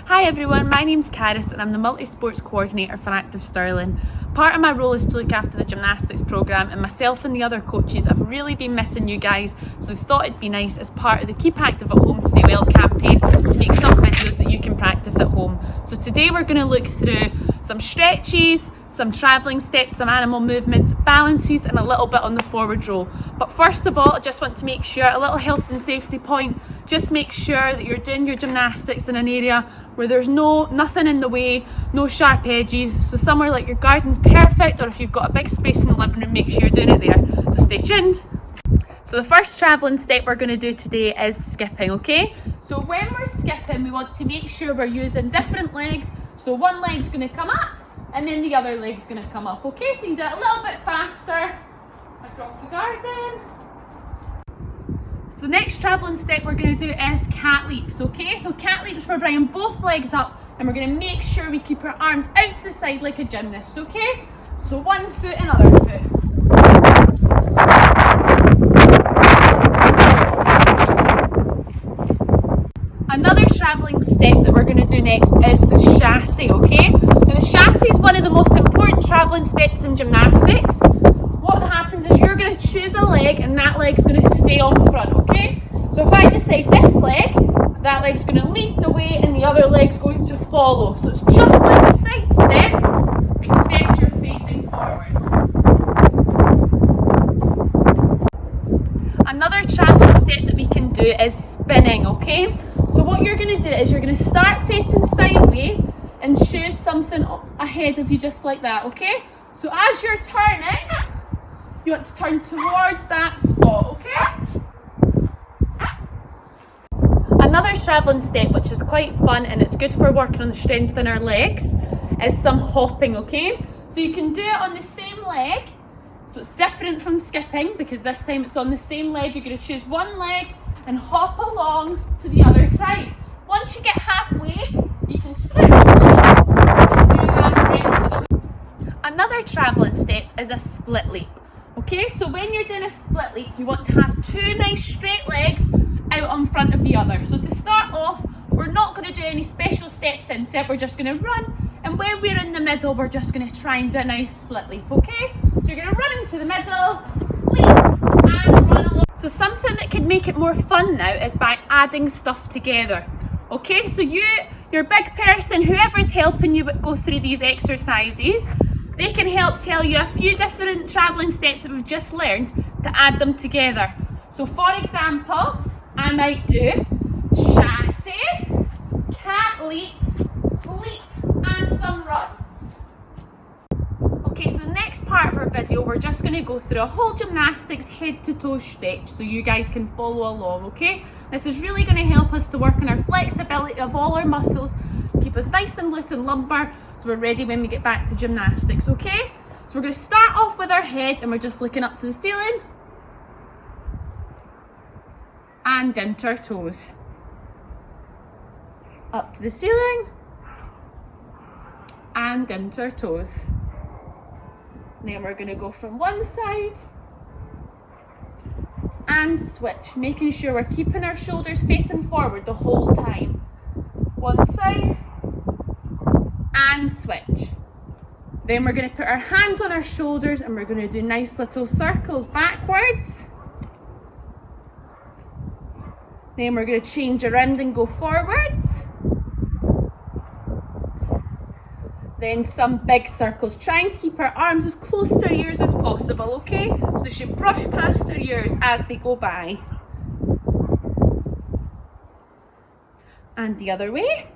Hi everyone, my name's Charis and I'm the multi-sports coordinator for Active Stirling. Part of my role is to look after the gymnastics programme, and myself and the other coaches have really been missing you guys, so we thought it'd be nice as part of the Keep Active at Home Stay Well campaign to make some videos that you can practice at home. So today we're going to look through some stretches, some travelling steps, some animal movements, balances and a little bit on the forward roll. But first of all, I just want to make sure, a little health and safety point, just make sure that you're doing your gymnastics in an area where there's nothing in the way, no sharp edges. So somewhere like your garden's perfect, or if you've got a big space in the living room, make sure you're doing it there. So stay tuned. So the first travelling step we're going to do today is skipping, okay? So when we're skipping, we want to make sure we're using different legs. So one leg's going to come up, and then the other leg's going to come up, okay? So you can do it a little bit faster across the garden. So next travelling step we're going to do is cat leaps, okay? So cat leaps, we're bringing both legs up and we're going to make sure we keep our arms out to the side like a gymnast, okay? So one foot and other foot. Another travelling step that we're going to do next is the chassé, okay? Now the chassé is one of the most important travelling steps in gymnastics. What happens is you're going to choose a leg and that leg's going to stay on front, okay? So if I decide this leg, that leg's going to lead the way and the other leg's going to follow. So it's just like a side step, except you're facing forwards. Another travelling step that we can do is spinning, okay? So what you're going to do is you're going to start facing sideways and choose something ahead of you just like that, okay? So as you're turning, you want to turn towards that spot, okay? Another travelling step which is quite fun and it's good for working on the strength in our legs is some hopping, okay? So you can do it on the same leg, so it's different from skipping because this time it's on the same leg. You're going to choose one leg and hop along to the other side. Once you get halfway, you can switch legs and do that the rest of the way. Another travelling step is a split leap. Okay, so when you're doing a split leap, you want to have two nice straight legs out on front of the other. So to start off, we're not going to do any special steps into it, we're just going to run, and when we're in the middle, we're just going to try and do a nice split leap, okay? So you're going to run into the middle, leap, and run along. So something that can make it more fun now is by adding stuff together. Okay, so your big person, whoever's helping you go through these exercises, they can help tell you a few different travelling steps that we've just learned to add them together. So for example, I might do chassé, cat leap, leap and some runs. Okay, so the next part of our video, we're just going to go through a whole gymnastics head to toe stretch so you guys can follow along, okay? This is really going to help us to work on our flexibility of all our muscles, keep us nice and loose and lumbar, so we're ready when we get back to gymnastics, okay? So we're going to start off with our head and we're just looking up to the ceiling and down to our toes. Up to the ceiling and down to our toes. And then we're going to go from one side and switch, making sure we're keeping our shoulders facing forward the whole time. One side and switch. Then we're going to put our hands on our shoulders and we're going to do nice little circles backwards. Then we're going to change around and go forwards. Then some big circles, trying to keep our arms as close to our ears as possible, okay? So they should brush past our ears as they go by. And the other way.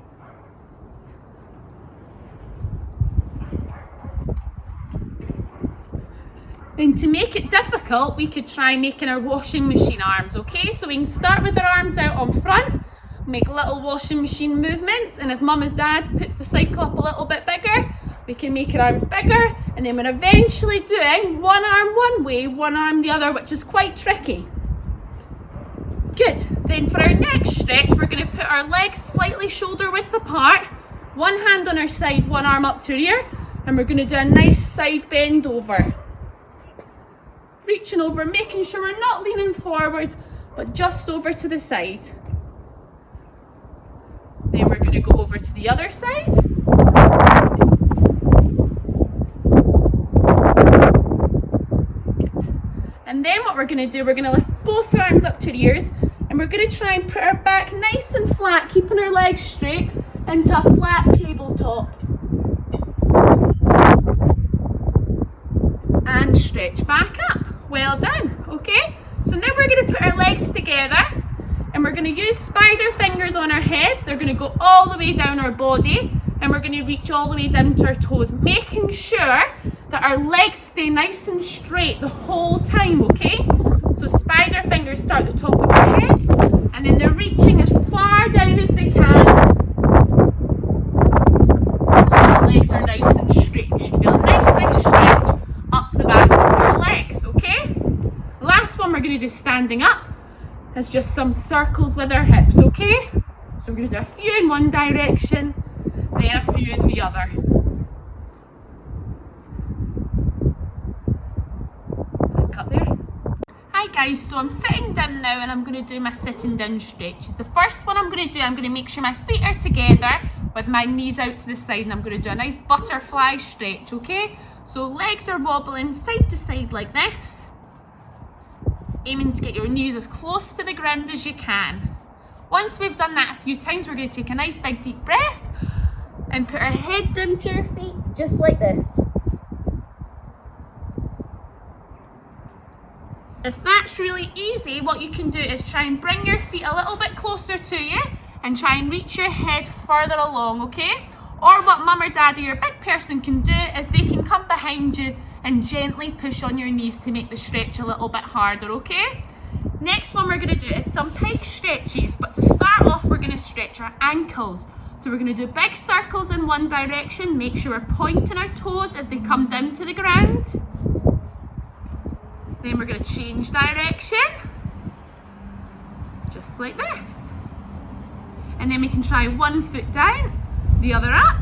Then to make it difficult, we could try making our washing machine arms, okay? So we can start with our arms out on front, make little washing machine movements, and as mum as dad puts the cycle up a little bit bigger, we can make our arms bigger, and then we're eventually doing one arm one way, one arm the other, which is quite tricky. Good. Then for our next stretch, we're going to put our legs slightly shoulder width apart, one hand on our side, one arm up to rear, and we're going to do a nice side bend over. Reaching over, making sure we're not leaning forward, but just over to the side. Then we're going to to go over to the other side. Good. And then what we're going to do, we're going to lift both arms up to the ears, and we're going to try and put our back nice and flat, keeping our legs straight into a flat tabletop. And stretch back up. Well done. Okay, so now we're going to put our legs together, and we're going to use spider fingers on our head. They're going to go all the way down our body, and we're going to reach all the way down to our toes, making sure that our legs stay nice and straight the whole time, okay? So spider fingers start at the top of our head, and then they're reaching as far down as they can. So our legs are nice and straight. You should feel a nice big stretch up the back of your legs, okay? Last one we're going to do standing up is just some circles with our hips, okay? So we're going to do a few in one direction, then a few in the other. Cut there. Hi guys, so I'm sitting down now and I'm going to do my sitting down stretches. The first one I'm going to do, I'm going to make sure my feet are together with my knees out to the side, and I'm going to do a nice butterfly stretch, okay? So legs are wobbling side to side like this, aiming to get your knees as close to the ground as you can. Once we've done that a few times, we're going to take a nice big deep breath and put our head down to our feet, just like this. If that's really easy, what you can do is try and bring your feet a little bit closer to you and try and reach your head further along, okay? Or what mum or dad or your big person can do is they can come behind you and gently push on your knees to make the stretch a little bit harder, okay? Next one we're going to do is some pike stretches, but to start off we're going to stretch our ankles. So we're going to do big circles in one direction, make sure we're pointing our toes as they come down to the ground. Then we're going to change direction, just like this. And then we can try one foot down, the other up,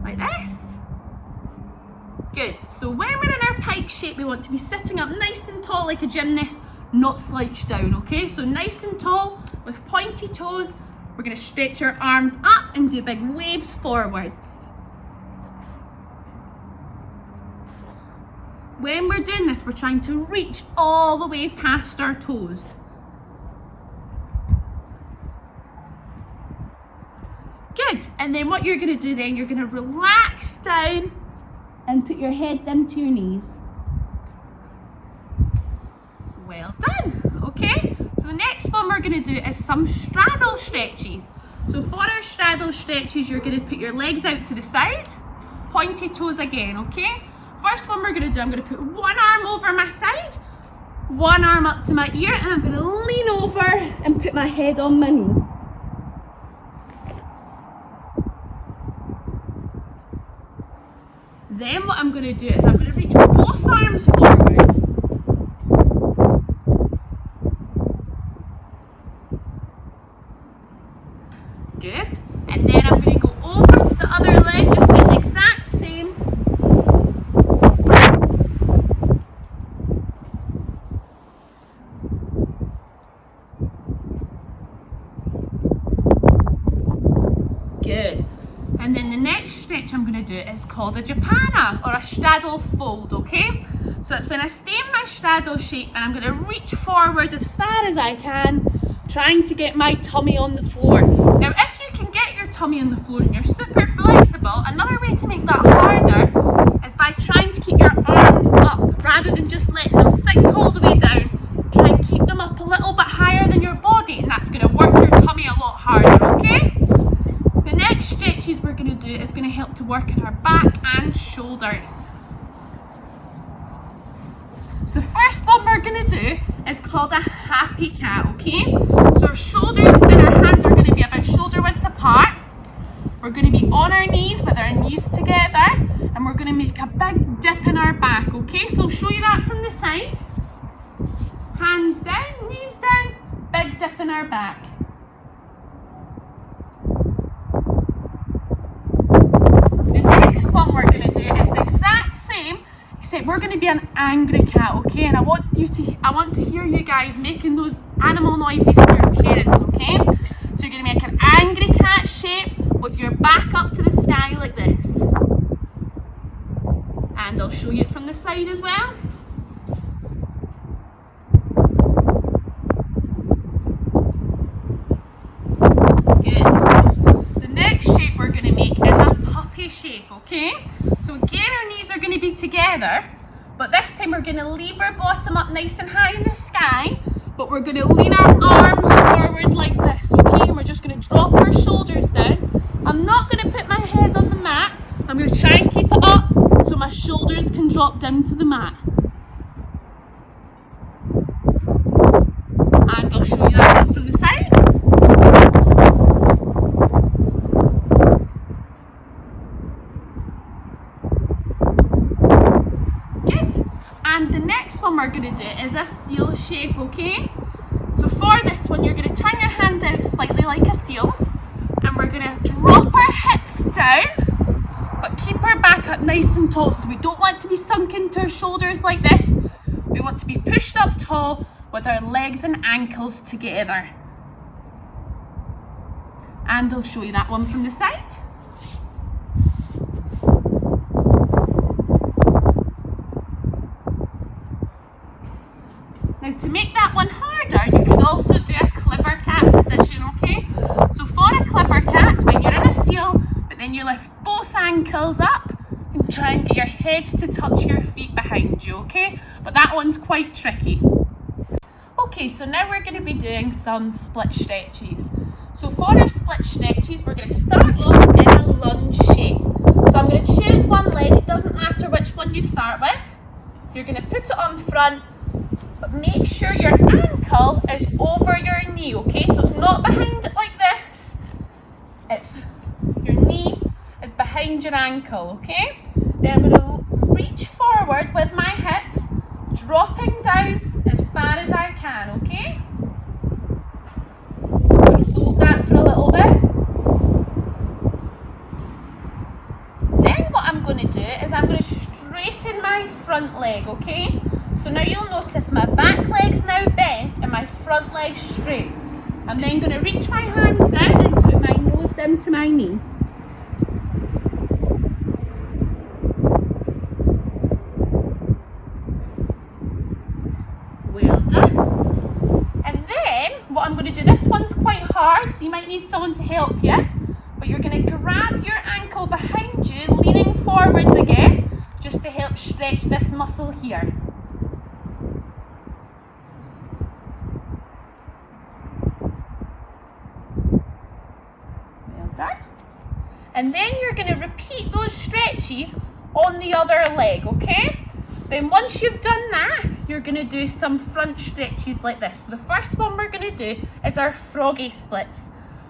like this. Good. So when we're in our pike shape, we want to be sitting up nice and tall like a gymnast, not slouched down, okay? So nice and tall with pointy toes. We're going to stretch our arms up and do big waves forwards. When we're doing this, we're trying to reach all the way past our toes. Good. And then what you're going to do then, you're going to relax down and put your head down to your knees. Well done. Okay. So the next one we're going to do is some straddle stretches. So for our straddle stretches, you're going to put your legs out to the side, pointy toes again, okay? First one we're going to do, I'm going to put one arm over my side, one arm up to my ear, and I'm going to lean over and put my head on my knee. Then what I'm going to do is I'm going to reach both arms forward. Good. And then I'm going to go over to the other leg, just do the exact same. Good. And then the next stretch I'm going to do is called a Japana or a Straddle Fold, okay? So it's when I stay in my straddle shape and I'm going to reach forward as far as I can, trying to get my tummy on the floor. Now if you can get your tummy on the floor and you're super flexible, another way to make that harder is by trying to keep your arms up rather than just letting them sink all the way down. Try and keep them up a little bit higher than your body, and that's going to work your tummy a lot harder, okay? The next stretches we're going to do is going to help to work on our back and shoulders. So the first one we're going to do is called a happy cat, okay? So our shoulders and our hands are going to be about shoulder width apart. We're going to be on our knees with our knees together, and we're going to make a big dip in our back, okay? So I'll show you that from the side. Hands down, knees down, big dip in our back. The next one we're going to do is the exact same, except we're going to be an angry cat, okay? And I want to hear you guys making those animal noises for your parents, okay? So you're going to make an angry cat shape with your back up to the sky like this. And I'll show you it from the side as well. Good. The next shape we're going to make is a puppy shape, okay? So again, our knees are going to be together, but this time we're going to leave our bottom up nice and high in the sky, but we're going to lean our arms forward like this, okay? And we're just going to drop our shoulders down. I'm not going to put my head on the mat. I'm going to try and keep it up so my shoulders can drop down to the mat. And I'll show you that one from the side. Good. And the next one we're going to do is a seal shape, okay? So for this one, you're going to turn your hands out slightly like a seal, and we're going to drop our hips down, but keep our back up nice and tall. So we don't want to be sunk into our shoulders like this. We want to be pushed up tall with our legs and ankles together. And I'll show you that one from the side. Now to make that one harder, you could also do a clever cat position, okay? So for a clever cat, when you're in a seal, but then you lift both ankles up and try and get your head to touch your feet behind you, okay? But that one's quite tricky. Okay, so now we're going to be doing some split stretches. So for our split stretches, we're going to start off in a lunge shape. So I'm going to choose one leg, it doesn't matter which one you start with. You're going to put it on front, but make sure your ankle is over your knee, okay? So it's not behind it like this. It's your knee is behind your ankle, okay? Then I'm going to reach forward with my hips, dropping down as far as I can, okay? I'm going to hold that for a little bit. Then what I'm going to do is I'm going to straighten my front leg, okay? So now you'll notice my back leg's now bent and my front leg's straight. I'm then going to reach my hands down and put my nose down to my knee. Well done. And then what I'm going to do, this one's quite hard, so you might need someone to help you. But you're going to grab your ankle behind you, leaning forwards again, just to help stretch this muscle here. And then you're going to repeat those stretches on the other leg, okay? Then once you've done that, you're going to do some front stretches like this. So the first one we're going to do is our Froggy Splits.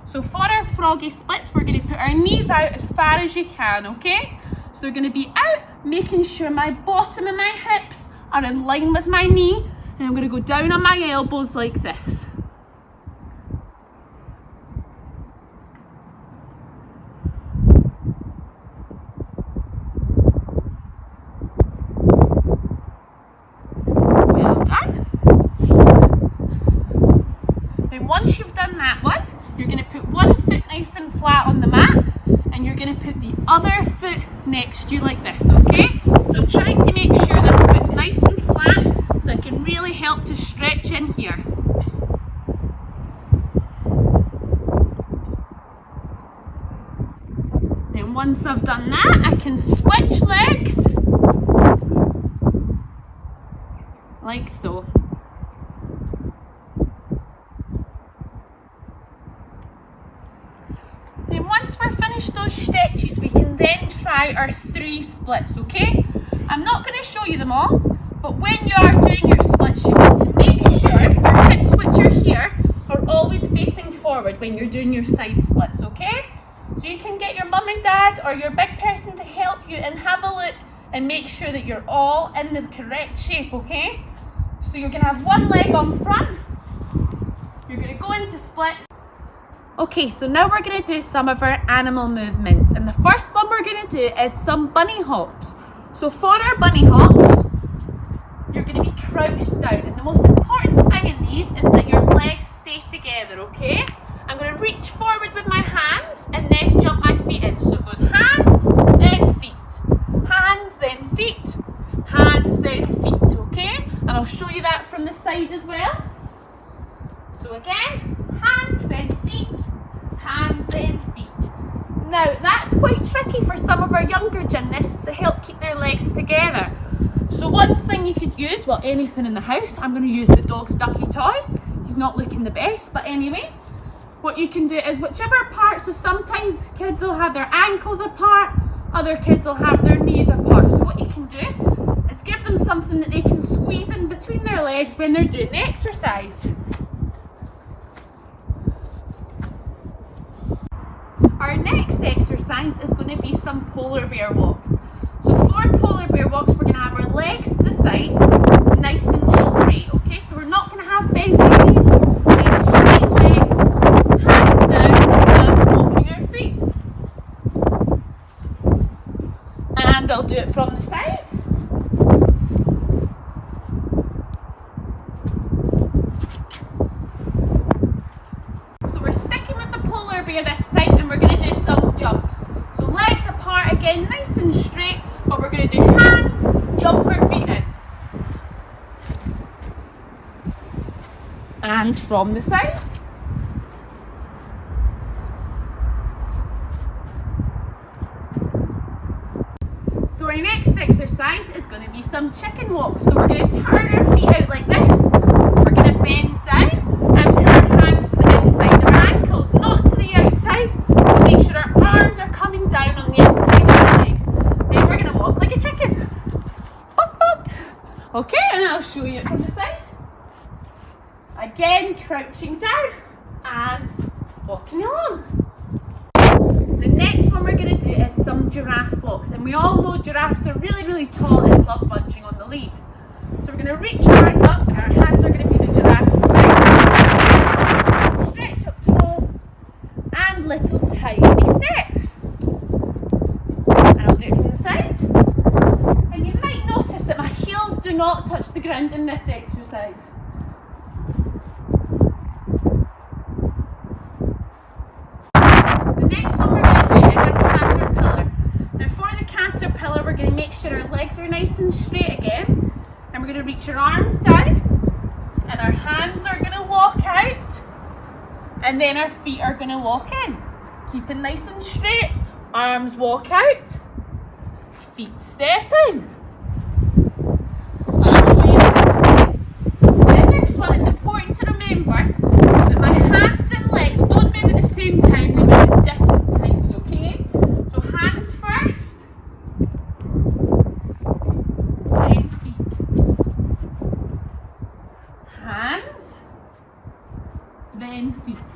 So for our Froggy Splits, we're going to put our knees out as far as you can, okay? So they're going to be out, making sure my bottom and my hips are in line with my knee. And I'm going to go down on my elbows like this. Once you've done that one, you're going to put one foot nice and flat on the mat, and you're going to put the other foot next to you like this, okay? So I'm trying to make sure this foot's nice and flat so I can really help to stretch in here. Then once I've done that, I can switch legs like so. Then once we're finished those stretches, we can then try our 3 splits, okay? I'm not going to show you them all, but when you are doing your splits, you need to make sure your hips, which are here, are always facing forward when you're doing your side splits, okay? So you can get your mum and dad or your big person to help you and have a look and make sure that you're all in the correct shape, okay? So you're going to have one leg on front, you're going to go into splits. Okay, so now we're going to do some of our animal movements, and the first one we're going to do is some bunny hops. So for our bunny hops, you're going to be crouched down, and the most important thing in these is that your legs stay together, okay? I'm going to to reach forward with my hands and then jump my feet in. So it goes hands, then feet. Hands, then feet. Hands, then feet, okay? And I'll show you that from the side as well. So again, hands, then feet. Hands, then feet. Now, that's quite tricky for some of our younger gymnasts to help keep their legs together. So one thing you could use, well, anything in the house, I'm going to use the dog's ducky toy. He's not looking the best, but anyway, what you can do is whichever part, so sometimes kids will have their ankles apart, other kids will have their knees apart. So what you can do is give them something that they can squeeze in between their legs when they're doing the exercise. Our next exercise is going to be some polar bear walks. So for polar bear walks, we're going to have our legs to the sides, nice and straight, okay? So we're not going to have bendy knees, straight legs, hands down, and walking our feet. And I'll do it from the side. So we're sticking with the polar bear this time, and we're going to do some jumps. So legs apart again, nice and straight, but we're going to do hands, jump our feet in. And from the side. So our next exercise is going to be some chicken walks. So we're going to turn our feet out like this. We're going to bend down and put our hands to the inside of our ankles, not to the outside. Make sure our arms are coming down on the inside of our legs. Then we're going to walk like a chicken. Hop, hop. Okay, and I'll show you it from the side. Again, crouching down and walking along. The next one we're going to do is some giraffe walks, and we all know giraffes are really, really tall and love munching on the leaves. So we're going to reach our arms up, and our hands are going to be the giraffe's mouth. Stretch up tall, and little tiny steps. And I'll do it from the side. And you might notice that my heels do not touch the ground in this exercise. The next one we're going to do is a caterpillar. Now for the caterpillar, we're going to make sure our legs are nice and straight again. And we're going to reach our arms down. And our hands are going to walk out. And then our feet are going to walk in. Keep it nice and straight. Arms walk out. Feet step in. And I'll show you from the side. In this one, it's important to remember that my hands and legs don't move at the same time. They move at different times, okay? So hands first. Then feet. Hands. Then feet.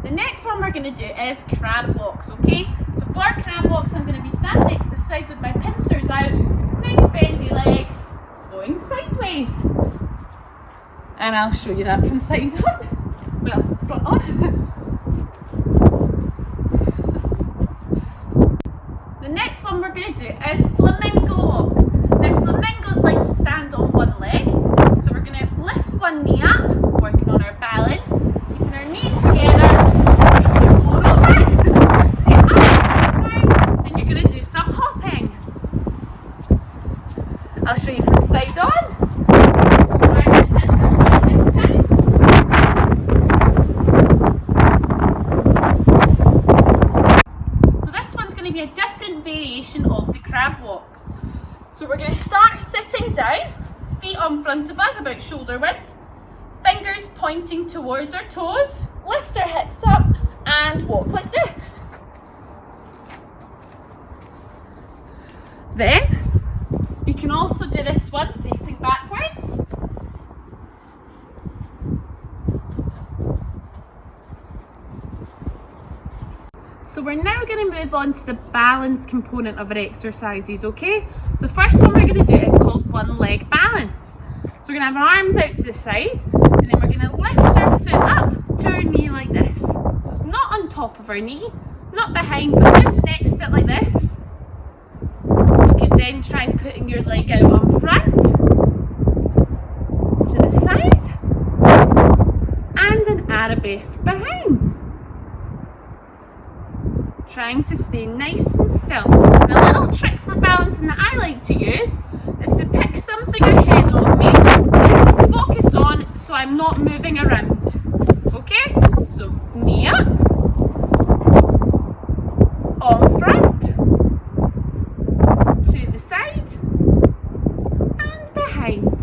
The next one we're going to do is crab walks, okay? So for crab walks, I'm going to be standing next to the side with my pincers out, nice bendy legs, going sideways. And I'll show you that from side on, well, front on. The next one we're going to do is flamingo walks. Now flamingos like to stand on one leg, so we're going to lift one knee up, working on our balance, keeping our knees together. I'll show you from side on. Try to do this time. So this one's going to be a different variation of the crab walks. So we're going to start sitting down, feet on front of us about shoulder width, fingers pointing towards our toes, lift our hips up and walk like this. Then you can also do this one facing backwards. So we're now going to move on to the balance component of our exercises, okay? So the first one we're going to do is called one leg balance. So we're going to have our arms out to the side, and then we're going to lift our foot up to our knee like this. So it's not on top of our knee, not behind, but just next to it like this. Then try putting your leg out on front, to the side, and an arabesque behind. Trying to stay nice and still. And a little trick for balancing that I like to use is to pick something ahead of me and focus on so I'm not moving around. Okay? So knee up, on front, to the side, and behind.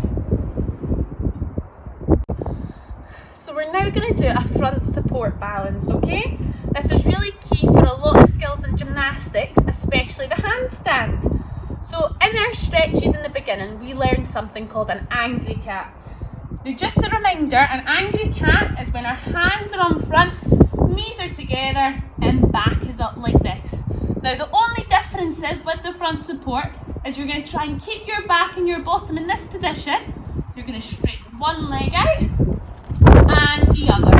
So we're now going to do a front support balance, okay? This is really key for a lot of skills in gymnastics, especially the handstand. So in our stretches in the beginning, we learned something called an angry cat. Now just a reminder, an angry cat is when our hands are on front, knees are together, and back is up like this. Now the only difference is with the front support is you're going to try and keep your back and your bottom in this position. You're going to straighten one leg out and the other.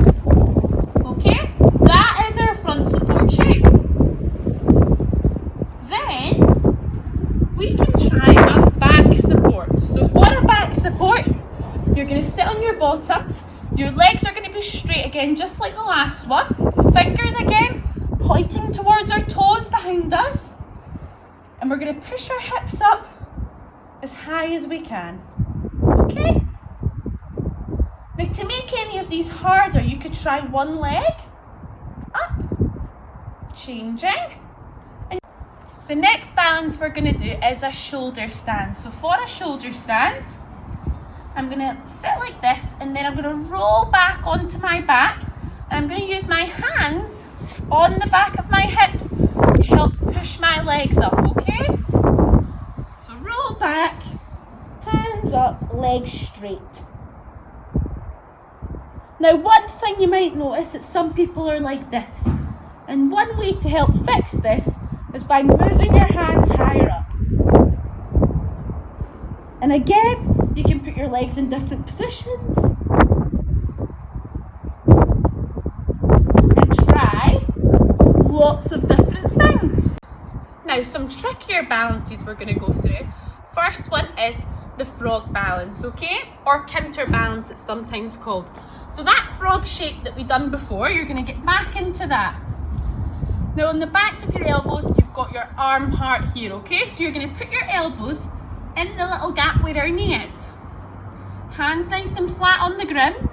Okay? That is our front support shape. Then we can try a back support. So for a back support, you're going to sit on your bottom. Your legs are going to be straight again, just like the last one. Fingers again, pointing towards our toes behind us. And we're going to push our hips up as high as we can. Okay? Now to make any of these harder, you could try one leg up, changing. And the next balance we're going to do is a shoulder stand. So for a shoulder stand, I'm going to sit like this and then I'm going to roll back onto my back and I'm going to use my hands on the back of my hips to help push my legs up, okay? So roll back, hands up, legs straight. Now one thing you might notice is some people are like this, and one way to help fix this is by moving your hands higher up. And again, you can put your legs in different positions and try lots of different things. Now some trickier balances we're going to go through. First one is the frog balance, okay? Or counterbalance it's sometimes called. So that frog shape that we done before, you're going to get back into that. Now on the backs of your elbows, you've got your arm heart here, okay? So you're going to put your elbows in the little gap where our knee is. Hands nice and flat on the ground.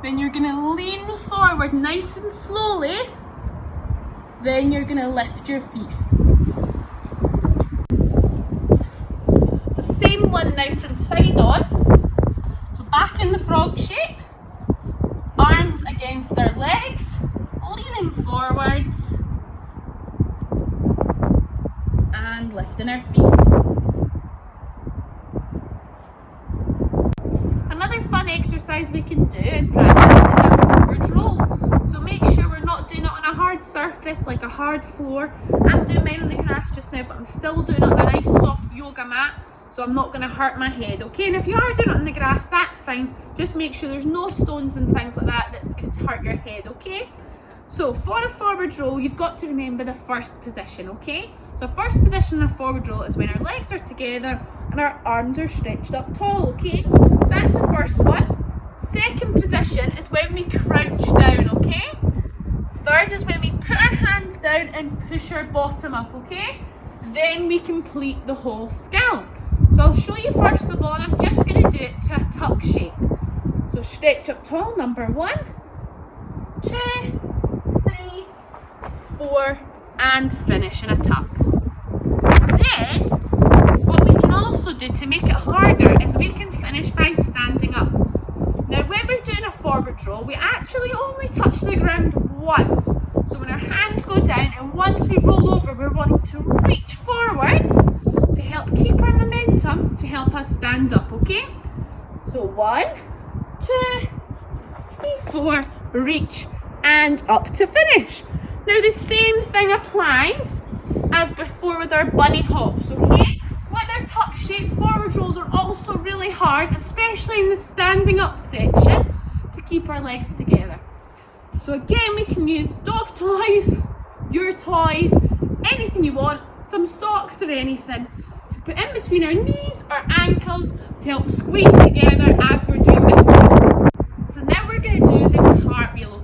Then you're going to lean forward nice and slowly. Then you're going to lift your feet. So same one now from side on. So back in the frog shape. Arms against our legs, leaning forwards and lifting our feet. Another fun exercise we can do in practice is our forward roll. So make sure we're not doing it on a hard surface like a hard floor. I'm doing mine on the grass just now, but I'm still doing it on a nice soft yoga mat. So I'm not going to hurt my head, okay? And if you are doing it on the grass, that's fine. Just make sure there's no stones and things like that that could hurt your head, okay? So for a forward roll, you've got to remember the first position, okay? So first position in a forward roll is when our legs are together and our arms are stretched up tall, okay? So that's the first one. Second position is when we crouch down, okay? Third is when we put our hands down and push our bottom up, okay? Then we complete the whole skill. So I'll show you first of all, I'm just going to do it to a tuck shape. So stretch up tall, number 1, 2, 3, 4, and finish in a tuck. Then, what we can also do to make it harder is we can finish by standing up. Now when we're doing a forward roll, we actually only touch the ground once. So when our hands go down and once we roll over, we're wanting to reach forwards to help keep our momentum to help us stand up, okay? So 1, 2, 3, 4, reach and up to finish. Now the same thing applies as before with our bunny hops, okay? With our tuck shape, forward rolls are also really hard, especially in the standing up section, to keep our legs together. So again, we can use dog toys, your toys, anything you want, some socks or anything, to put in between our knees or ankles to help squeeze together as we're doing this. So now we're going to do the cartwheel,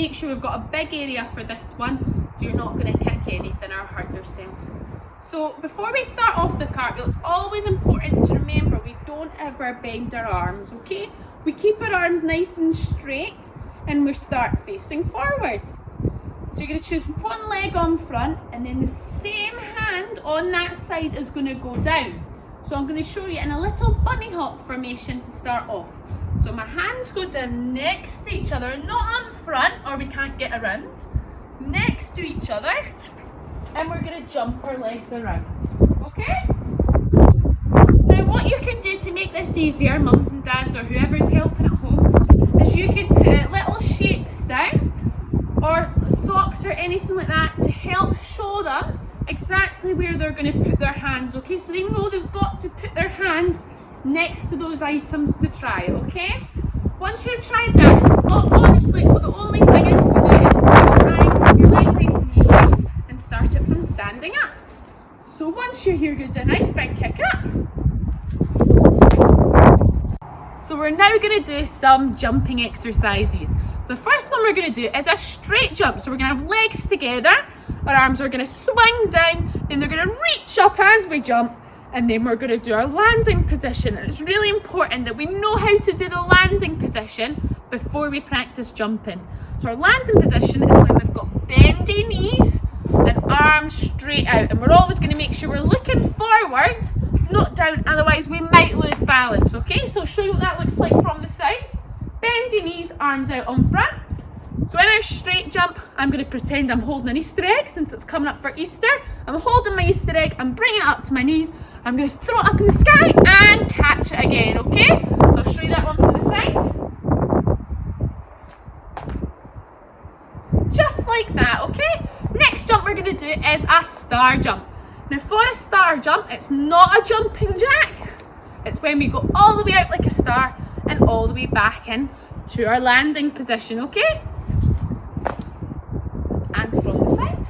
make sure we've got a big area for this one, so you're not going to kick anything or hurt yourself. So before we start off the cartwheel, it's always important to remember we don't ever bend our arms, okay? We keep our arms nice and straight and we start facing forwards. So you're going to choose one leg on front, and then the same hand on that side is going to go down. So I'm going to show you in a little bunny hop formation to start off. So my hands go down next to each other, not on front or we can't get around. Next to each other, and we're going to jump our legs around. Okay? Now what you can do to make this easier, mums and dads or whoever's helping at home, is you can put little shapes down or socks or anything like that to help show them exactly where they're going to put their hands, okay? So they know they've got to put their hands next to those items to try, okay? Once you've tried that, honestly, the only thing is to do is to try and keep your legs nice and straight and start it from standing up. So once you're here, good, a nice big kick up. So we're now going to do some jumping exercises. So the first one we're going to do is a straight jump. So we're going to have legs together, our arms are going to swing down, then they're going to reach up as we jump, and then we're going to do our landing position. And it's really important that we know how to do the landing position before we practice jumping. So our landing position is when we've got bendy knees and arms straight out, and we're always going to make sure we're looking forwards, not down, otherwise we might lose balance, okay? So I'll show you what that looks like from the side. Bendy knees, arms out on front. So in our straight jump, I'm going to pretend I'm holding an Easter egg since it's coming up for Easter. I'm holding my Easter egg, I'm bringing it up to my knees, I'm going to throw it up in the sky and catch it again, okay? So I'll show you that one from the side. Just like that, okay? Next jump we're going to do is a star jump. Now for a star jump, it's not a jumping jack. It's when we go all the way out like a star and all the way back in to our landing position, okay? And from the side.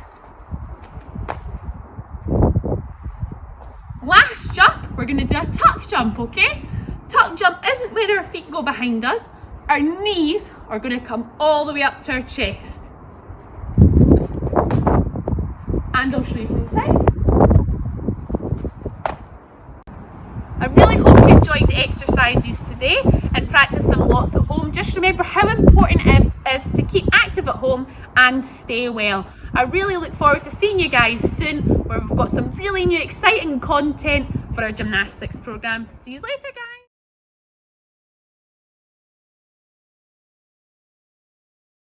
Last jump, we're going to do a tuck jump, okay? Tuck jump isn't where our feet go behind us. Our knees are going to come all the way up to our chest. And I'll show you from the side. I really hope you enjoyed the exercises today and practice them lots at home. Just remember how important it is to keep active at home and stay well. I really look forward to seeing you guys soon, where we've got some really new exciting content for our gymnastics programme. See you later, guys.